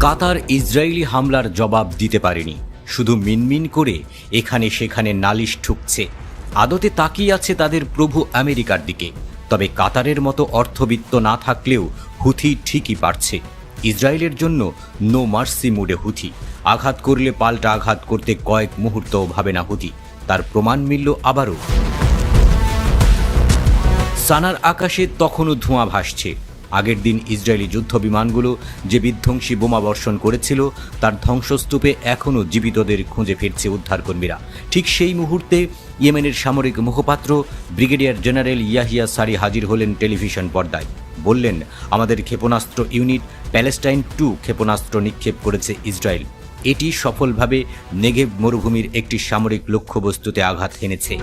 কাতার Israeli হামলার জবাব দিতে পারেনি, শুধু মিনমিন করে এখানে সেখানে নালিশ ঠুকছে। আদতে তাকিয়ে আছে তাদের প্রভু আমেরিকার দিকে। তবে কাতারের মতো অর্থবিত্ত না থাকলেও হুথি ঠিকই পারছে। ইসরায়েলের জন্য নো মার্সি মুডে হুথি। আঘাত করলে পাল্টা আঘাত করতে কয়েক মুহূর্তও ভাবে না হুথি। তার প্রমাণ মিলল আবারও। সানার আকাশে তখনও ধোঁয়া ভাসছে। আগের দিন ইসরায়েলি যুদ্ধ বিমানগুলো যে বিধ্বংসী বোমা বর্ষণ করেছিল তার ধ্বংসস্তূপে এখনও জীবিতদের খুঁজে ফিরছে উদ্ধারকর্মীরা। ঠিক সেই মুহূর্তে ইয়েমেনের সামরিক মুখপাত্র ব্রিগেডিয়ার জেনারেল ইয়াহিয়া সারি হাজির হলেন টেলিভিশন পর্দায়। বললেন, আমাদের ক্ষেপণাস্ত্র ইউনিট প্যালেস্টাইন 2 ক্ষেপণাস্ত্র নিক্ষেপ করেছে ইসরায়েল। এটি সফলভাবে নেগেভ মরুভূমির একটি সামরিক লক্ষ্যবস্তুতে আঘাত হেনেছে।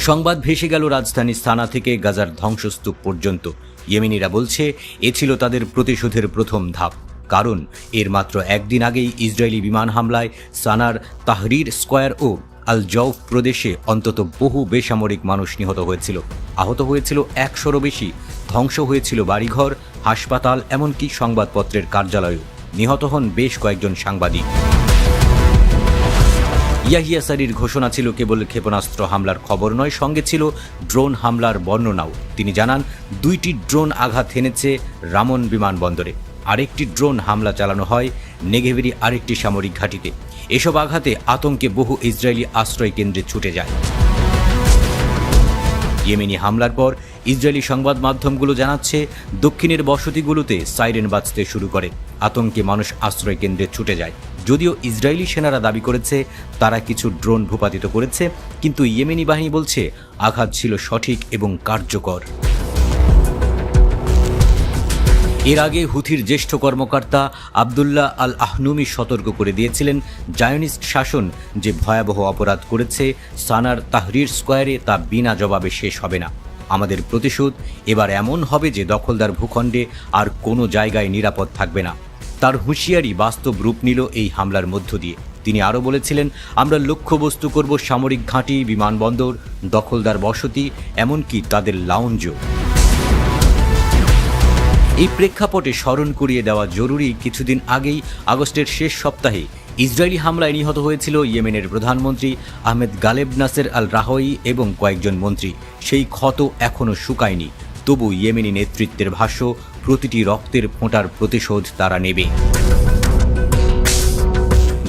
সংবাদ ভেসে গেল রাজধানী সানা থেকে গাজার ধ্বংসস্তূপ পর্যন্ত। ইয়েমেনিরা বলছে এ ছিল তাদের প্রতিশোধের প্রথম ধাপ। কারণ এর মাত্র একদিন আগেই ইসরায়েলি বিমান হামলায় সানার তাহরির স্কয়ার ও আল জৌফ প্রদেশে অন্তত বহু বেসামরিক মানুষ নিহত হয়েছিল। আহত হয়েছিল 100-রও বেশি। ধ্বংস হয়েছিল বাড়িঘর, হাসপাতাল, এমনকি সংবাদপত্রের কার্যালয়ও। নিহত হন বেশ কয়েকজন সাংবাদিক। ইয়াহিয়া সারির ঘোষণা ছিল কেবল ক্ষেপণাস্ত্র হামলার খবর নয়, সঙ্গে ছিল ড্রোন হামলার বর্ণনাও। তিনি জানান, 2টি ড্রোন আঘাত হেনেছে রামন বিমানবন্দরে। আরেকটি ড্রোন হামলা চালানো হয় নেগেভেরই আরেকটি সামরিক ঘাঁটিতে। এসব আঘাতে আতঙ্কে বহু ইসরায়েলি আশ্রয় কেন্দ্রে ছুটে যায়। ইয়েমেনি হামলার পর ইসরায়েলি সংবাদ মাধ্যমগুলো জানাচ্ছে দক্ষিণের বসতিগুলোতে সাইরেন বাজতে শুরু করে। আতঙ্কে মানুষ আশ্রয় কেন্দ্রে ছুটে যায়। যদিও ইসরায়েলি সেনারা দাবি করেছে তারা কিছু ড্রোন ভূপাতিত করেছে, কিন্তু ইয়েমেনি বাহিনী বলছে আঘাত ছিল সঠিক এবং কার্যকর। এর আগে হুথির জ্যেষ্ঠ কর্মকর্তা আবদুল্লাহ আল আহনুমি সতর্ক করে দিয়েছিলেন, জায়নিস্ট শাসন যে ভয়াবহ অপরাধ করেছে সানার তাহরির স্কয়ারে তা বিনা জবাবে শেষ হবে না। আমাদের প্রতিশোধ এবার এমন হবে যে দখলদার ভূখণ্ডে আর কোনো জায়গায় নিরাপদ থাকবে না। তার হুঁশিয়ারি বাস্তব রূপ নিল এই হামলার মধ্য দিয়ে। তিনি আরও বলেছিলেন, আমরা লক্ষ্যবস্তু করব সামরিক ঘাঁটি, বিমানবন্দর, দখলদার বসতি, এমনকি তাদের লাউঞ্জও। এই প্রেক্ষাপটে স্মরণ করিয়ে দেওয়া জরুরি, কিছুদিন আগেই আগস্টের শেষ সপ্তাহে ইসরায়েলি হামলায় নিহত হয়েছিল ইয়েমেনের প্রধানমন্ত্রী আহমেদ গালেব নাসের আল রাহই এবং কয়েকজন মন্ত্রী। সেই ক্ষত এখনও শুকায়নি। তবু ইয়েমেনি নেতৃত্বের ভাষ্য, প্রতিটি রক্তের ফোঁটার প্রতিশোধ তারা নেবে।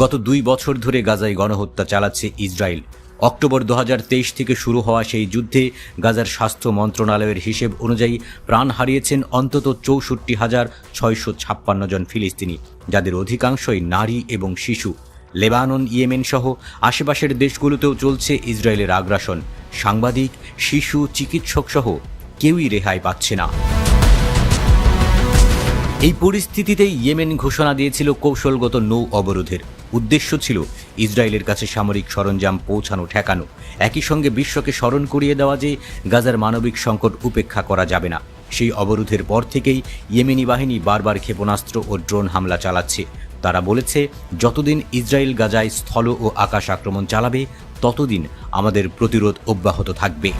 গত 2 বছর ধরে গাজায় গণহত্যা চালাচ্ছে ইসরায়েল। অক্টোবর 2023 থেকে শুরু হওয়া সেই যুদ্ধে গাজার স্বাস্থ্য মন্ত্রণালয়ের হিসেব অনুযায়ী প্রাণ হারিয়েছেন অন্তত 64,656 জন ফিলিস্তিনি, যাদের অধিকাংশই নারী এবং শিশু। লেবানন, ইয়েমেন সহ আশেপাশের দেশগুলোতেও চলছে ইসরায়েলের আগ্রাসন। সাংবাদিক, শিশু, চিকিৎসক সহ কেউই রেহাই পাচ্ছে না। এই পরিস্থিতিতেই ইয়েমেন ঘোষণা দিয়েছিল কৌশলগত নৌ অবরোধের। উদ্দেশ্য ছিল ইসরায়েলের কাছে সামরিক সরঞ্জাম পৌঁছানো ঠেকানো। একই সঙ্গে বিশ্বকে স্মরণ করিয়ে দেওয়া যে গাজার মানবিক সংকট উপেক্ষা করা যাবে না। সেই অবরোধের পর থেকেই ইয়েমেনি বাহিনী বারবার ক্ষেপণাস্ত্র ও ড্রোন হামলা চালাচ্ছে। তারা বলেছে, যতদিন ইসরায়েল গাজায় স্থল ও আকাশ আক্রমণ চালাবে ততদিন আমাদের প্রতিরোধ অব্যাহত থাকবে।